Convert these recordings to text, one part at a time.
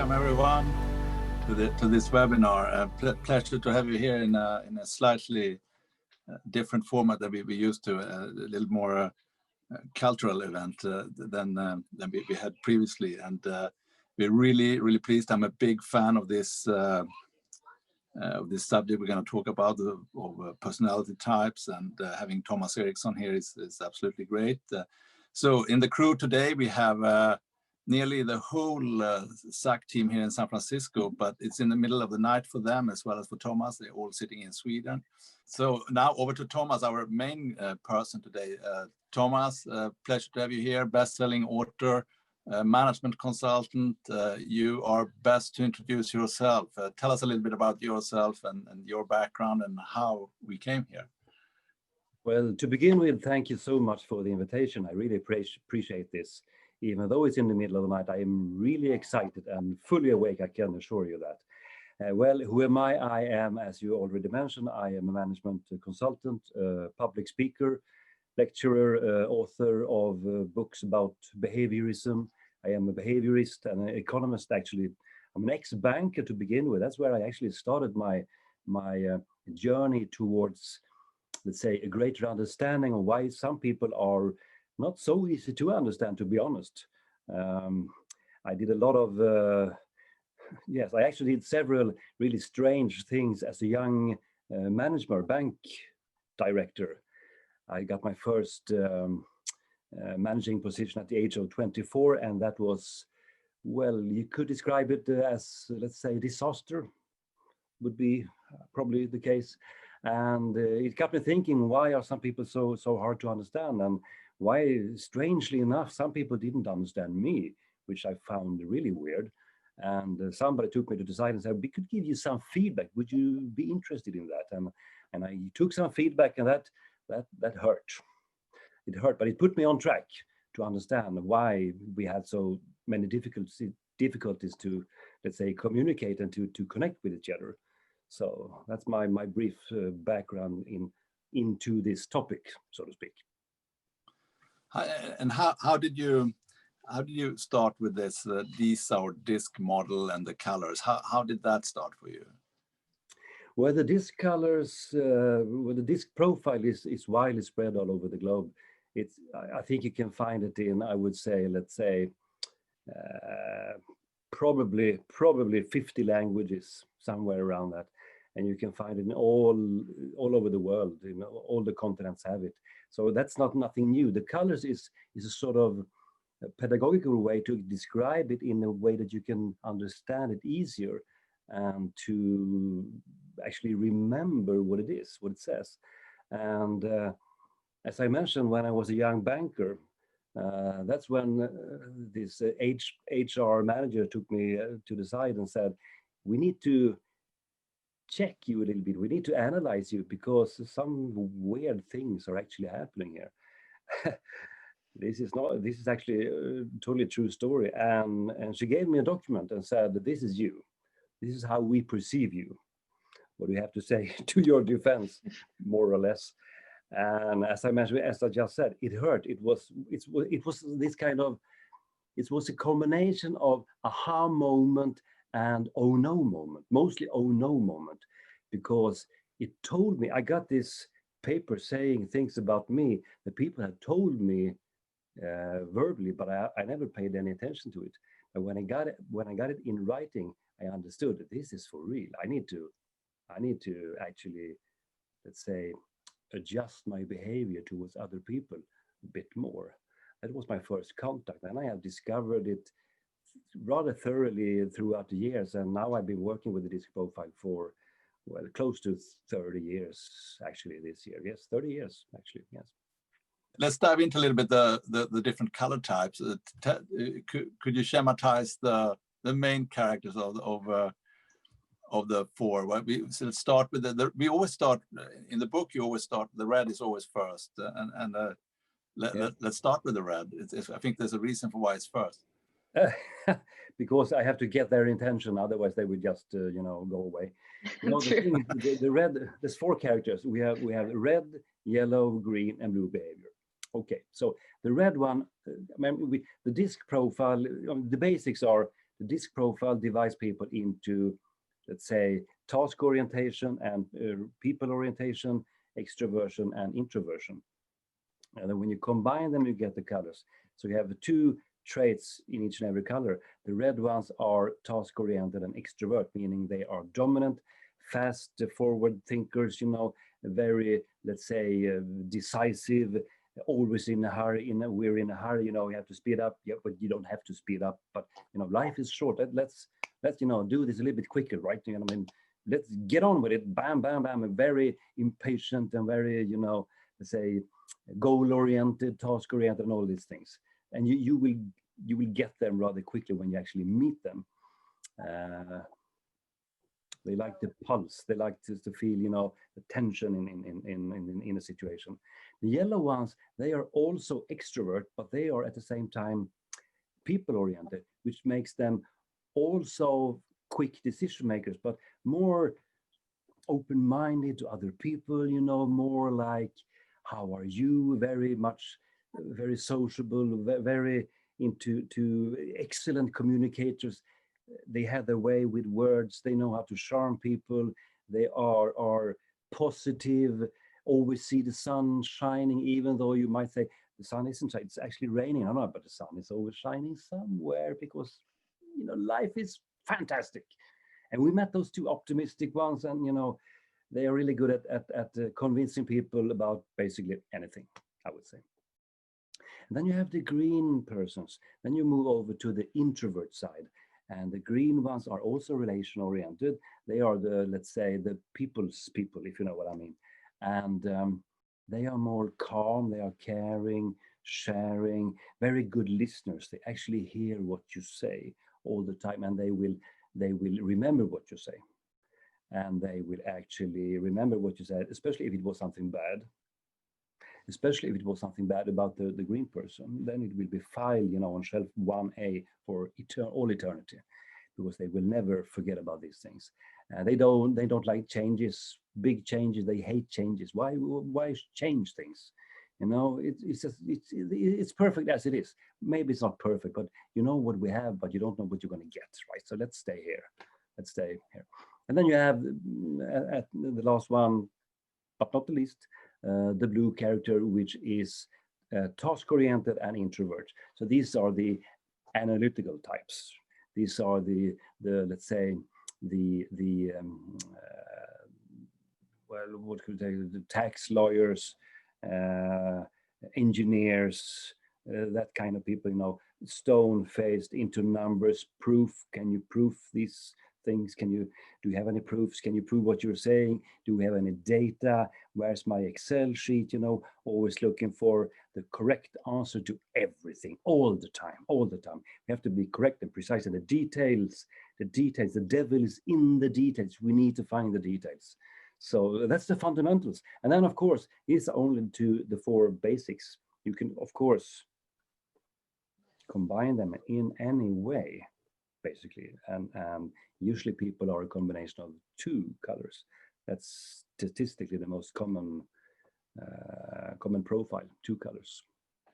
Welcome everyone to this webinar. Pleasure to have you here in a slightly different format that we used to, a little more cultural event than we had previously, and we're really pleased. I'm a big fan of this subject we're going to talk about, of personality types, and having Thomas Erikson here is absolutely great. So in the crew today we have nearly the whole SACC team here in San Francisco, but it's in the middle of the night for them as well as for Thomas. They're all sitting in Sweden. So now over to Thomas, our main person today. Thomas, pleasure to have you here, best-selling author, management consultant. You are best to introduce yourself. Tell us a little bit about yourself and your background and how we came here. Well, to begin with, thank you so much for the invitation. I really appreciate this. Even though it's in the middle of the night, I am really excited and fully awake, I can assure you that. Well, who am I? I am, as you already mentioned, I am a management consultant, public speaker, lecturer, author of books about behaviorism. I am a behaviorist and an economist, actually. I'm an ex-banker to begin with. That's where I actually started my journey towards, let's say, a greater understanding of why some people are not so easy to understand, to be honest. I did a lot of, yes, I actually did several really strange things as a young manager, bank director. I got my first managing position at the age of 24, and that was, well, you could describe it as, let's say, disaster would be probably the case. And it got me thinking, why are some people so hard to understand? And why, strangely enough, some people didn't understand me, which I found really weird. And somebody took me to the side and said, we could give you some feedback. Would you be interested in that? And I took some feedback, and that hurt. It hurt, but it put me on track to understand why we had so many difficulties to, let's say, communicate and to connect with each other. So that's my brief background into this topic, so to speak. And how did you start with this disc model and the colors? How did that start for you? Well, the disc colors, well, the disc profile is widely spread all over the globe. I think you can find it in, I would say, let's say, probably 50 languages, somewhere around that. And you can find it in all over the world. You know, all the continents have it. So that's nothing new. The colors is a sort of a pedagogical way to describe it in a way that you can understand it easier and to actually remember what it is, what it says. And as I mentioned, when I was a young banker, that's when this HR manager took me to the side and said, we need to check you a little bit. We need to analyze you because some weird things are actually happening here. This is actually a totally true story. And she gave me a document and said, this is you. This is how we perceive you. What do you have to say to your defense, more or less? And as I mentioned, as I just said, it hurt. It was this kind of, it was a combination of aha moment and oh no moment, mostly oh no moment, because it told me, I got this paper saying things about me that people had told me verbally, but I never paid any attention to it. And when I got it in writing, I understood that this is for real. I need to actually, let's say, adjust my behavior towards other people a bit more. That was my first contact, and I have discovered it rather thoroughly throughout the years, and now I've been working with the disc profile for, well, close to 30 years actually this year. Yes, 30 years actually, yes. Let's dive into a little bit the different color types. Could you schematize the main characters of the four? Well, we start with we always start in the book. You always start, the red is always first, let's start with the red. I think there's a reason for why it's first. Because I have to get their attention, otherwise they would just you know, go away. You know, the thing is, the red, there's four characters. We have red, yellow, green, and blue behavior. Okay, so the red one, the disc profile, the basics are the disc profile divides people into, let's say, task orientation and people orientation, extroversion and introversion. And then when you combine them, you get the colors. So you have the two traits in each and every color. The red ones are task oriented and extrovert, meaning they are dominant, fast forward thinkers, you know, very, let's say, decisive, always in a hurry. We're in a hurry, you know, we have to speed up. Yeah, but you don't have to speed up. But you know, life is short. Let's you know, do this a little bit quicker, right? You know, I mean, let's get on with it. Bam, bam, bam. Very impatient and very, you know, let's say, goal-oriented, task-oriented, and all these things. And you will get them rather quickly when you actually meet them. They like the pulse. They like to feel, you know, the tension in a situation. The yellow ones, they are also extrovert, but they are at the same time people-oriented, which makes them also quick decision makers, but more open-minded to other people, you know, more like, how are you? Very much, very sociable, very into excellent communicators. They have their way with words. They know how to charm people. They are positive, always see the sun shining, even though you might say the sun isn't shining, it's actually raining. I don't know, but the sun is always shining somewhere because, you know, life is fantastic. And we met those two optimistic ones, and, you know, they are really good at convincing people about basically anything, I would say. And then you have the green persons. Then you move over to the introvert side. And the green ones are also relation oriented. They are the, let's say, the people's people, if you know what I mean. And they are more calm, they are caring, sharing, very good listeners. They actually hear what you say all the time, and they will remember what you say. And they will actually remember what you said, especially if it was something bad. Especially if it was something bad about the green person, then it will be filed, you know, on shelf 1A for all eternity, because they will never forget about these things. They don't like changes, big changes. They hate changes. Why change things? You know, it's perfect as it is. Maybe it's not perfect, but you know what we have, but you don't know what you're going to get, right? So let's stay here. Let's stay here. And then you have at the last one, but not the least, the blue character, which is task-oriented and introvert. So these are the analytical types. These are the let's say well, what could they? The tax lawyers, engineers, that kind of people. You know, stone-faced, into numbers, proof. Can you prove these things? Do you have any proofs? Can you prove what you're saying? Do we have any data? Where's my Excel sheet? You know, always looking for the correct answer to everything all the time. We have to be correct and precise. And the details, the devil is in the details. We need to find the details. So that's the fundamentals. And then, of course, it's only to the four basics. You can, of course, combine them in any way, basically. And usually people are a combination of two colors. That's statistically the most common profile, two colors.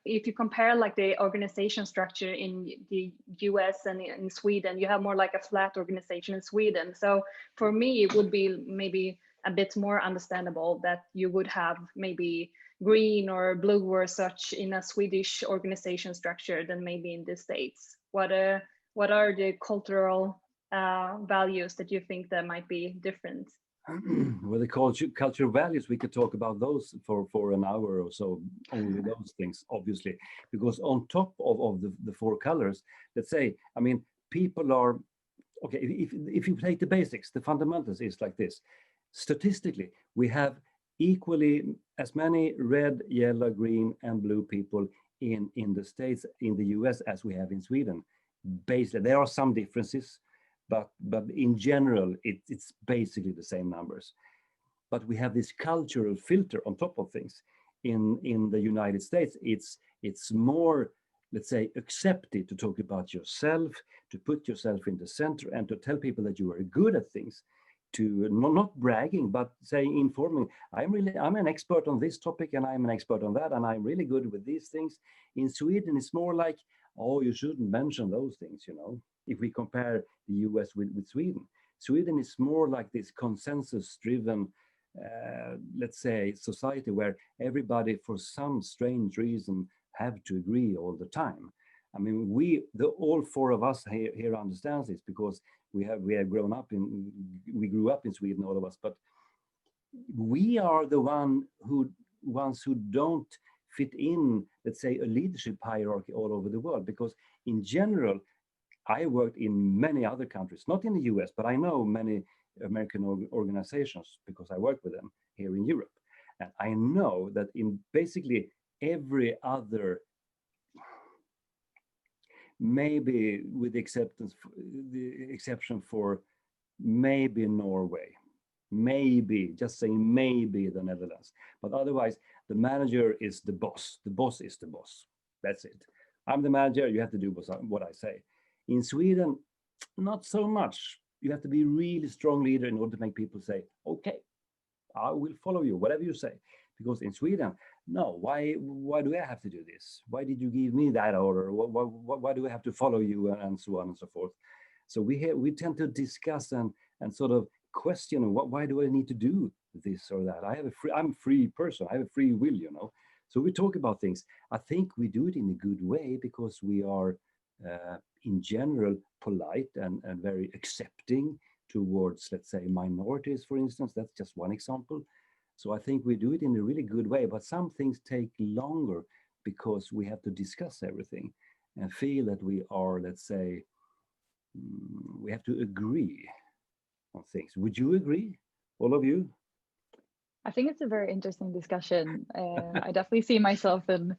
If you compare like the organization structure in the US and in Sweden, you have more like a flat organization in Sweden. So for me, it would be maybe a bit more understandable that you would have maybe green or blue or such in a Swedish organization structure than maybe in the States. What are the cultural values that you think that might be different? Well, the cultural values, we could talk about those for an hour or so, only those things, obviously, because on top of the four colors, let's say, I mean, people are, okay, if you take the basics, the fundamentals is like this. Statistically, we have equally as many red, yellow, green, and blue people in the States, in the US, as we have in Sweden. Basically, there are some differences, but in general, it's basically the same numbers. But we have this cultural filter on top of things. In the United States, it's more, let's say, accepted to talk about yourself, to put yourself in the center, and to tell people that you are good at things. not bragging, but saying, informing, I'm an expert on this topic and I'm an expert on that, and I'm really good with these things. In Sweden, it's more like, oh, you shouldn't mention those things, you know. If we compare the US with Sweden, Sweden is more like this consensus-driven, let's say, society where everybody, for some strange reason, have to agree all the time. I mean, all four of us here understands this because we have grown up we grew up in Sweden, all of us, but we are the ones who don't fit in, let's say, a leadership hierarchy all over the world. Because in general, I worked in many other countries, not in the US, but I know many American organizations because I work with them here in Europe. And I know that in basically every other, maybe with the exception for maybe Norway, maybe, just saying maybe the Netherlands, but otherwise the manager is the boss. The boss is the boss. That's it. I'm the manager, you have to do what I say. In Sweden, not so much. You have to be a really strong leader in order to make people say, okay, I will follow you, whatever you say. Because in Sweden, no, why do I have to do this? Why did you give me that order? Why do I have to follow you, and so on and so forth? So we tend to discuss and sort of question, why do I need to do this or that? I'm a free person, I have a free will, you know. So we talk about things. I think we do it in a good way because we are in general polite and very accepting towards, let's say, minorities, for instance. That's just one example. So I think we do it in a really good way, but some things take longer because we have to discuss everything and feel that we are, let's say, we have to agree on things. Would you agree, all of you? I think it's a very interesting discussion. I definitely see myself in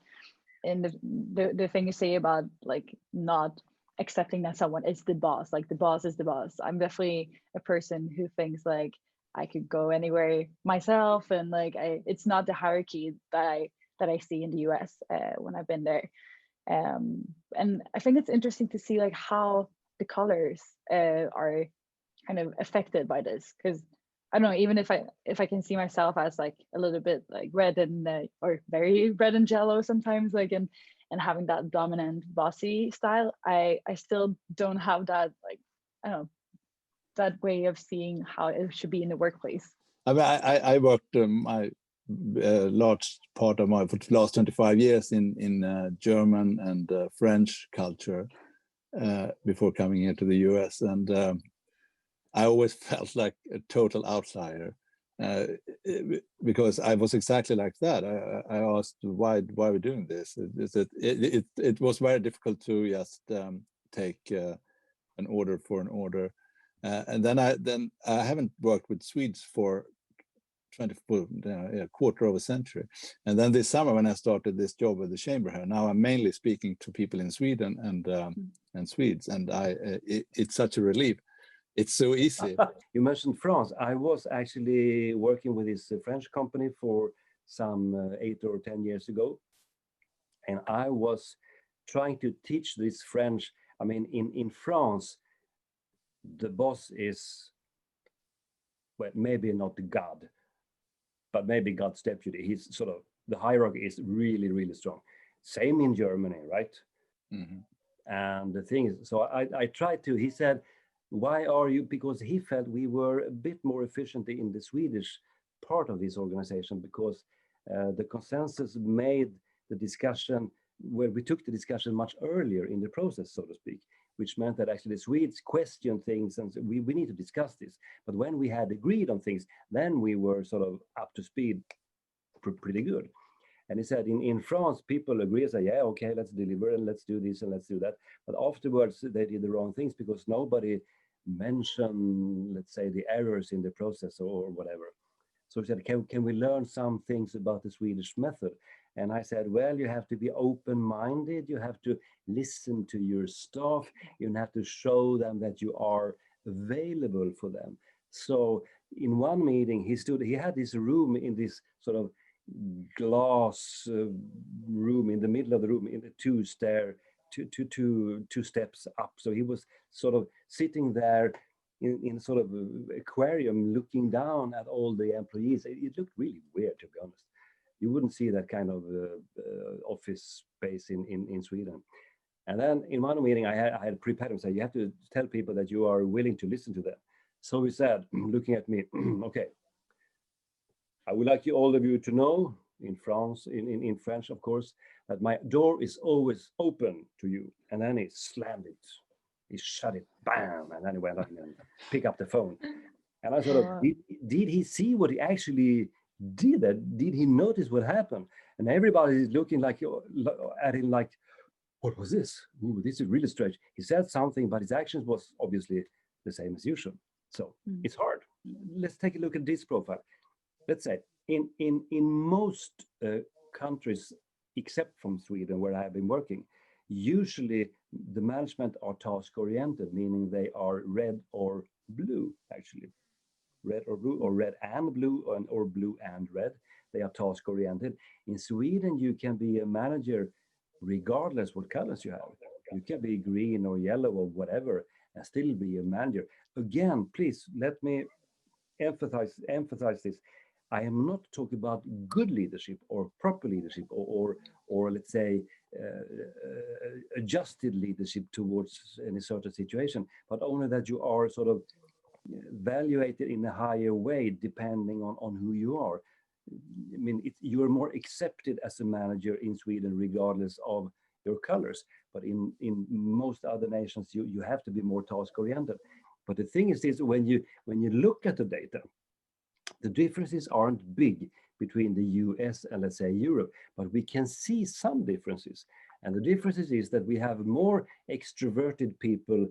the thing you say about like not accepting that someone is the boss, like the boss is the boss. I'm definitely a person who thinks like I could go anywhere myself, and like it's not the hierarchy that I see in the US when I've been there. And I think it's interesting to see like how the colors are kind of affected by this, because I don't know, even if I can see myself as like a little bit like red and or very red and jello sometimes, like and having that dominant bossy style, I still don't have that, like, I don't know, that way of seeing how it should be in the workplace. I mean, I worked my large part of my for the last 25 years in German and French culture before coming here to the US, and I always felt like a total outsider because I was exactly like that. I asked why are we doing this? It was very difficult to just take an order for an order. And then I haven't worked with Swedes for a quarter of a century. And then this summer when I started this job with the chamber here, now I'm mainly speaking to people in Sweden and Swedes, and it's such a relief. It's so easy. You mentioned France. I was actually working with this French company for some 8 or 10 years ago, and I was trying to teach this French. I mean, in France, the boss is, well, maybe not God, but maybe God's deputy. He's sort of, the hierarchy is really, really strong. Same in Germany, right? Mm-hmm. And the thing is, so I tried to, he said, why are you, because he felt we were a bit more efficient in the Swedish part of this organization, because the consensus made the discussion, where we took the discussion much earlier in the process, so to speak, which meant that actually the Swedes questioned things and said, we need to discuss this. But when we had agreed on things, then we were sort of up to speed pretty good. And he said in France, people agree and say, yeah, okay, let's deliver and let's do this and let's do that. But afterwards, they did the wrong things because nobody mentioned, let's say, the errors in the process or whatever. So he said, can we learn some things about the Swedish method? And I said, well, you have to be open-minded. You have to listen to your staff. You have to show them that you are available for them. So in one meeting, he had this room in this sort of glass room in the middle of the room, in the two steps up. So he was sort of sitting there in sort of aquarium looking down at all the employees. It looked really weird, to be honest. You wouldn't see that kind of office space in Sweden. And then in one meeting, I had prepared him, say, you have to tell people that you are willing to listen to them. So he said, looking at me, okay, I would like all of you to know, in France, in French, of course, that my door is always open to you. And then he slammed it. He shut it, bam, and then he went on and picked up the phone. And I sort of, did he see what he actually did? Did he notice what happened? And everybody is looking like at him like, what was this? Ooh, this is really strange. He said something, but his actions was obviously the same as usual. So it's hard. Let's take a look at this profile. Let's say in most countries, except from Sweden, where I have been working, usually the management are task oriented, meaning they are red or blue, actually. Red or blue, or red and blue, or blue and red. They are task oriented. In Sweden, you can be a manager regardless what colors you have. You can be green or yellow or whatever and still be a manager. Again, please let me emphasize this. I am not talking about good leadership or proper leadership or let's say adjusted leadership towards any certain situation, but only that you are sort of evaluated in a higher way depending on who you are. I mean, you are more accepted as a manager in Sweden regardless of your colors, but in most other nations you have to be more task oriented. But the thing is this, when you look at the data, the differences aren't big between the US and let's say Europe, but we can see some differences. And the differences is that we have more extroverted people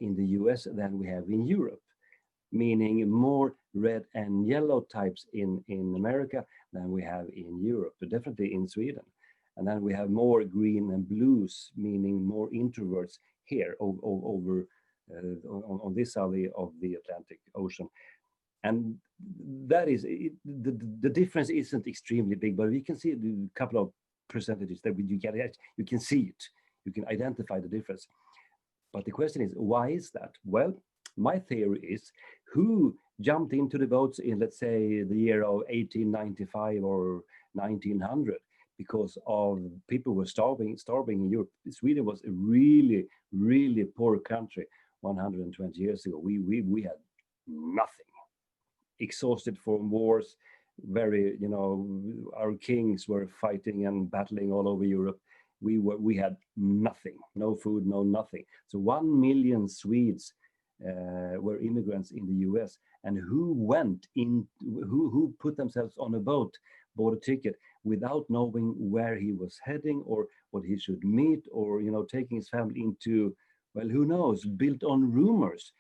in the US than we have in Europe, meaning more red and yellow types in America than we have in Europe, but definitely in Sweden. And then we have more green and blues, meaning more introverts here over on this side of the Atlantic Ocean. And that is, the difference isn't extremely big, but we can see a couple of percentages that you can see it, you can identify the difference. But the question is, why is that? Well, my theory is, who jumped into the boats in, let's say, the year of 1895 or 1900 because of people were starving in Europe? Sweden was a really, really poor country 120 years ago. We had nothing. Exhausted from wars, very, our kings were fighting and battling all over Europe. We had nothing, no food, no nothing. So 1 million Swedes were immigrants in the US, and who put themselves on a boat, bought a ticket without knowing where he was heading or what he should meet, or taking his family into, well, who knows, built on rumors.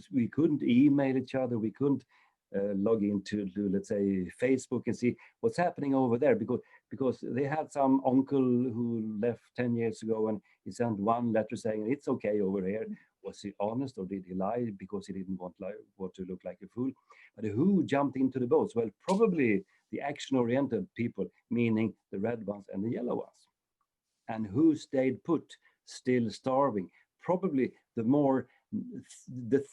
We couldn't email each other, we couldn't log into, let's say, Facebook and see what's happening over there, because they had some uncle who left 10 years ago and he sent one letter saying it's okay over here. Was he honest or did he lie because he didn't want to look like a fool? But who jumped into the boats? Well, probably the action-oriented people, meaning the red ones and the yellow ones. And who stayed put, still starving? Probably the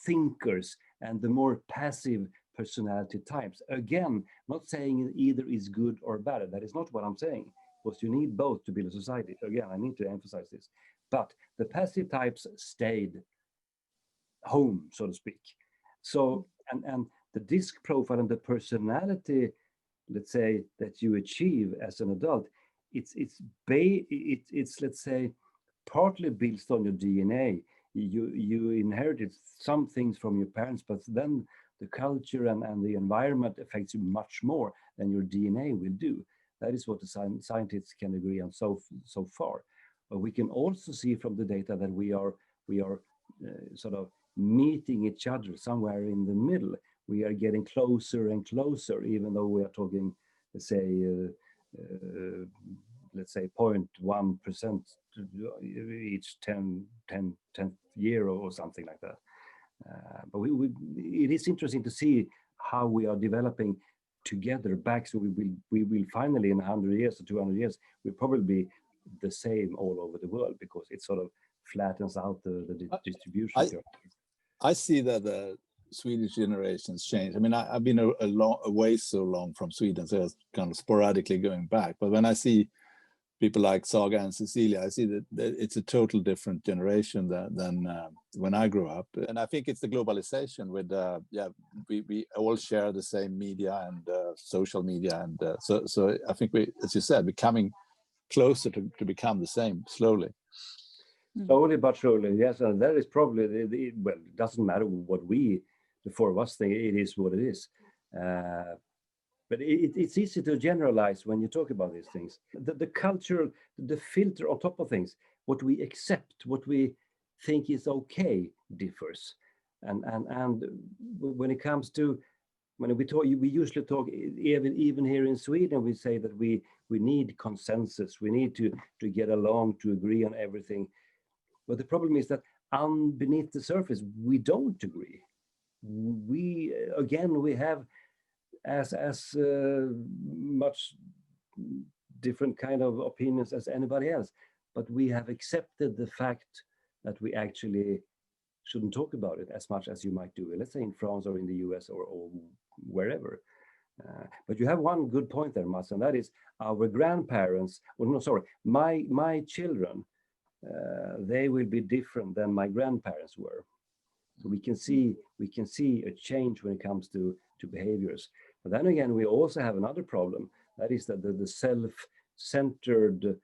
thinkers and the more passive personality types. Again, not saying either is good or bad. That is not what I'm saying, because you need both to build a society. Again, I need to emphasize this. But the passive types stayed home, so to speak. So, and the disc profile and the personality, let's say, that you achieve as an adult, it's let's say, partly built on your DNA. You inherited some things from your parents, but then the culture and the environment affects you much more than your DNA will do. That is what the scientists can agree on so far. But we can also see from the data that we are sort of meeting each other somewhere in the middle. We are getting closer and closer, even though we are talking, let's say 0.1% each 10th year or something like that. But it is interesting to see how we are developing together back. So we will finally, in 100 years or 200 years, we'll probably be the same all over the world, because it sort of flattens out the distribution. I see that Swedish generations change. I mean, I've been away so long from Sweden, so I was kind of sporadically going back. But when I see people like Saga and Cecilia, I see that it's a total different generation than when I grew up. And I think it's the globalization with, we all share the same media and social media. And so I think we, as you said, becoming closer to become the same slowly. Slowly but surely, yes. And that is probably, well, it doesn't matter what we, the four of us, think. It is what it is. But it's easy to generalize when you talk about these things. The culture, the filter on top of things, what we accept, what we think is okay differs. And when it comes to, when we talk, we usually talk, even here in Sweden, we say that we need consensus. We need to get along, to agree on everything. But the problem is that beneath the surface, we don't agree. We have as much different kind of opinions as anybody else, but we have accepted the fact that we actually shouldn't talk about it as much as you might do, let's say in France or in the US or wherever. But you have one good point there, Mats, and that is our grandparents, my children, they will be different than my grandparents were. So we can see a change when it comes to behaviors. But then again, we also have another problem. That is that the self-centered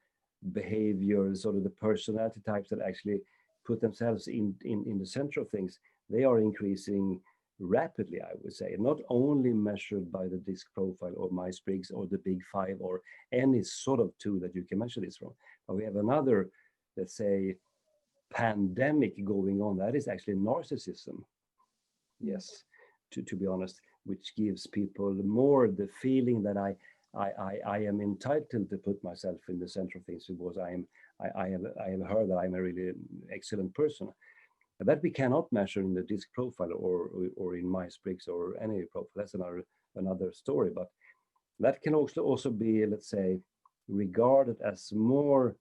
behaviors, sort of the personality types that actually put themselves in the center of things, they are increasing rapidly, I would say, not only measured by the disc profile or Myers-Briggs or the Big Five or any sort of tool that you can measure this from, but we have another, let's say, pandemic going on. That is actually narcissism. Yes, to be honest, which gives people more the feeling that I am entitled to put myself in the center of things because I have heard that I'm a really excellent person. That we cannot measure in the disc profile or in Myers-Briggs or any profile. That's another story. But that can also be, let's say, regarded as more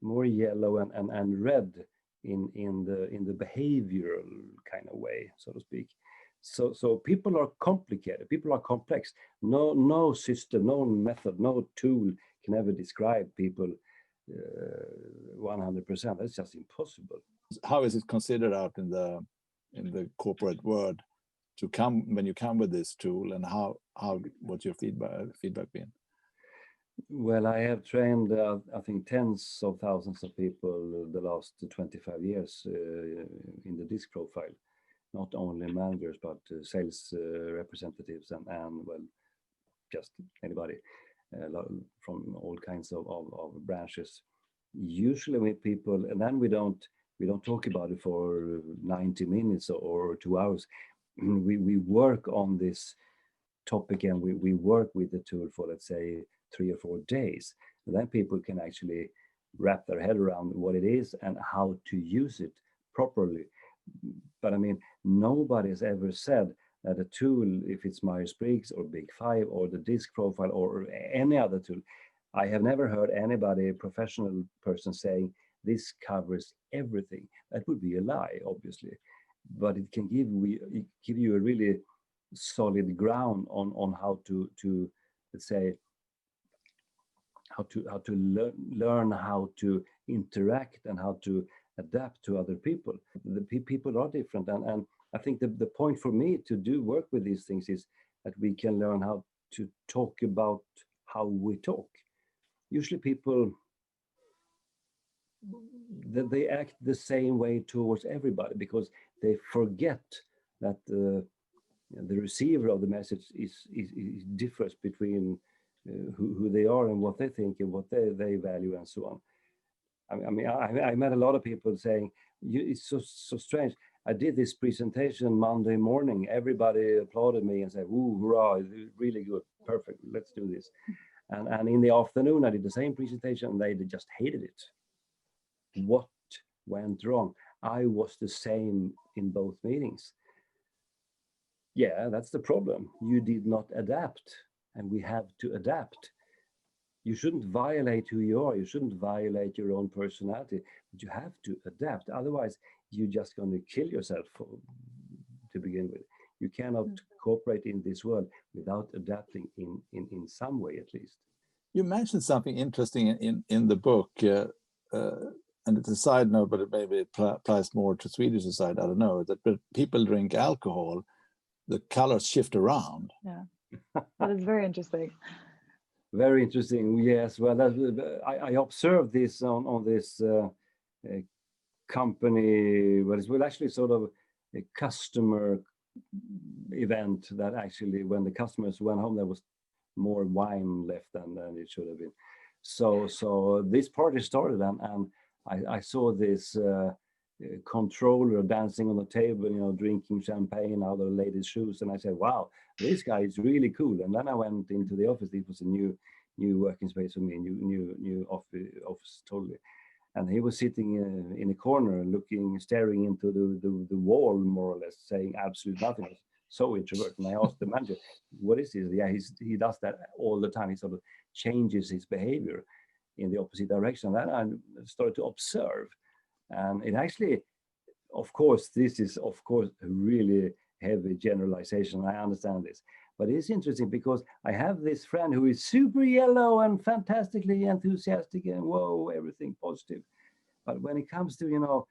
yellow and red in the behavioral kind of way, so to speak. So people are complicated. People are complex. No system, no method, no tool can ever describe people 100%. That's just impossible. How is it considered out in the corporate world to come when you come with this tool, and what's your feedback been? Well, I have trained, I think, tens of thousands of people the last 25 years in the disc profile. Not only managers, but sales representatives and well, just anybody from all kinds of branches. Usually with people, and then we don't talk about it for 90 minutes or 2 hours. We work on this topic and we work with the tool for, let's say, 3 or 4 days. And then people can actually wrap their head around what it is and how to use it properly. But I mean, nobody's ever said that a tool, if it's Myers-Briggs or Big Five or the disc profile or any other tool, I have never heard anybody, a professional person, saying this covers everything. That would be a lie, obviously, but it can give you a really solid ground on how to let's say, how to learn how to interact and how to adapt to other people. The people are different, and I think the point for me to work with these things is that we can learn how to talk about how we talk. Usually people, they act the same way towards everybody because they forget that the receiver of the message is differs between who they are and what they think and what they value and so on. I mean, I met a lot of people saying, it's so strange. I did this presentation Monday morning. Everybody applauded me and said, "Ooh, hurrah, really good, perfect, let's do this." And in the afternoon, I did the same presentation and they just hated it. What went wrong? I was the same in both meetings. Yeah, that's the problem. You did not adapt, and we have to adapt. You shouldn't violate who you are. You shouldn't violate your own personality, but you have to adapt. Otherwise, you're just going to kill yourself to begin with. You cannot cooperate in this world without adapting in some way at least. You mentioned something interesting in the book, and it's a side note, but it maybe applies more to Swedish society. I don't know, that but people drink alcohol, the colors shift around. Yeah, that is very interesting. Very interesting. Yes. Well, I observed this on this company. Well, it was actually sort of a customer event that actually, when the customers went home, there was more wine left than it should have been. So this party started, and I saw this controller dancing on the table, you know, drinking champagne out of the ladies' shoes, and I said, "Wow, this guy is really cool." And then I went into the office. It was a new working space for me, new office totally. And he was sitting in a corner, staring into the wall, more or less, saying absolutely nothing. He was so introvert. And I asked the manager, "What is this?" Yeah, he does that all the time. He sort of changes his behavior in the opposite direction. And then I started to observe. And it actually, of course, this is, of course, a really heavy generalization. I understand this. But it's interesting because I have this friend who is super yellow and fantastically enthusiastic and whoa, everything positive. But when it comes to, you know,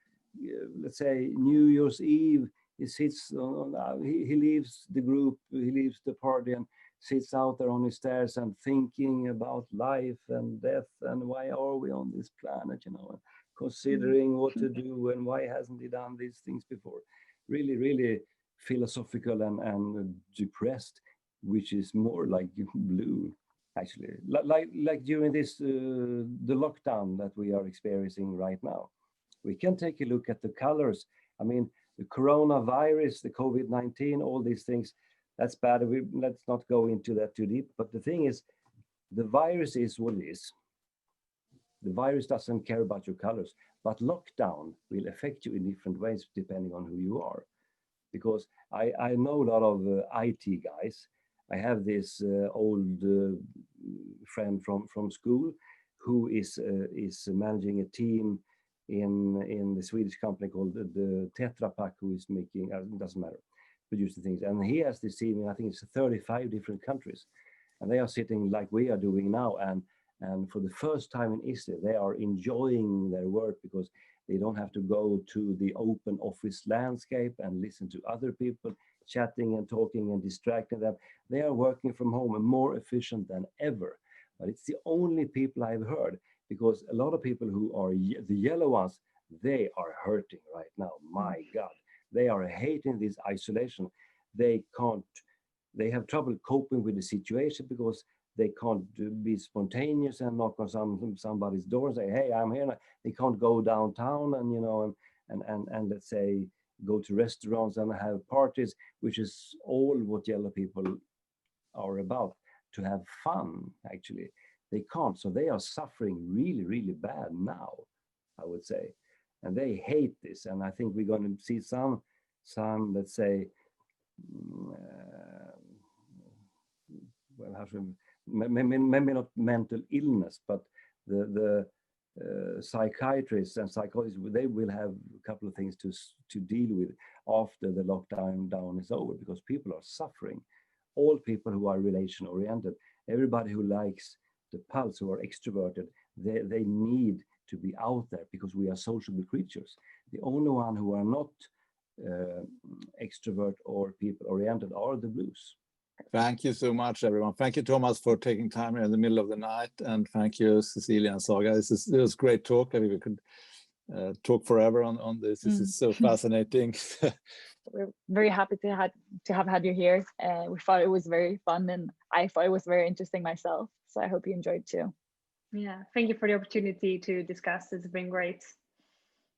let's say New Year's Eve, he sits, he leaves the group, he leaves the party and sits out there on his stairs and thinking about life and death and why are we on this planet, you know, and considering what to do and why hasn't he done these things before. Really, really philosophical and depressed, which is more like blue, actually. Like during this, the lockdown that we are experiencing right now. We can take a look at the colors. I mean, the coronavirus, the COVID-19, all these things, that's bad. Let's not go into that too deep. But the thing is, the virus is what it is. The virus doesn't care about your colors, but lockdown will affect you in different ways depending on who you are. Because I know a lot of IT guys. I have this old friend from school who is managing a team in the Swedish company called the Tetra Pak, who is making, it doesn't matter, producing things. And he has this team in, I think it's 35 different countries. And they are sitting like we are doing now. And for the first time in history, they are enjoying their work because they don't have to go to the open office landscape and listen to other people chatting and talking and distracting them. They are working from home and more efficient than ever. But it's the only people I've heard, because a lot of people who are the yellow ones, they are hurting right now. My God, they are hating this isolation. They have trouble coping with the situation because they can't be spontaneous and knock on somebody's door and say, "Hey, I'm here." They can't go downtown and, you know, and let's say go to restaurants and have parties, which is all what yellow people are about, to have fun, actually. They can't, so they are suffering really, really bad now, I would say. And they hate this. And I think we're going to see some let's say, well, how should maybe not mental illness, but the psychiatrists and psychologists, they will have a couple of things to deal with after the lockdown is over, because people are suffering. All people who are relation oriented, everybody who likes the pulse, who are extroverted, they need to be out there because we are sociable creatures. The only one who are not extrovert or people oriented are the blues. Thank you so much, everyone. Thank you, Thomas, for taking time here in the middle of the night. And thank you, Cecilia and Saga. This was great talk. I mean, we could talk forever on this. This is so fascinating. We're very happy to have had you here. We thought it was very fun, and I thought it was very interesting myself. So I hope you enjoyed too. Yeah, thank you for the opportunity to discuss. It's been great.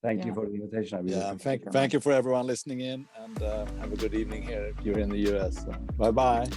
Thank you for the invitation. Thank you for everyone listening in, and have a good evening here if you're in the US. Bye-bye.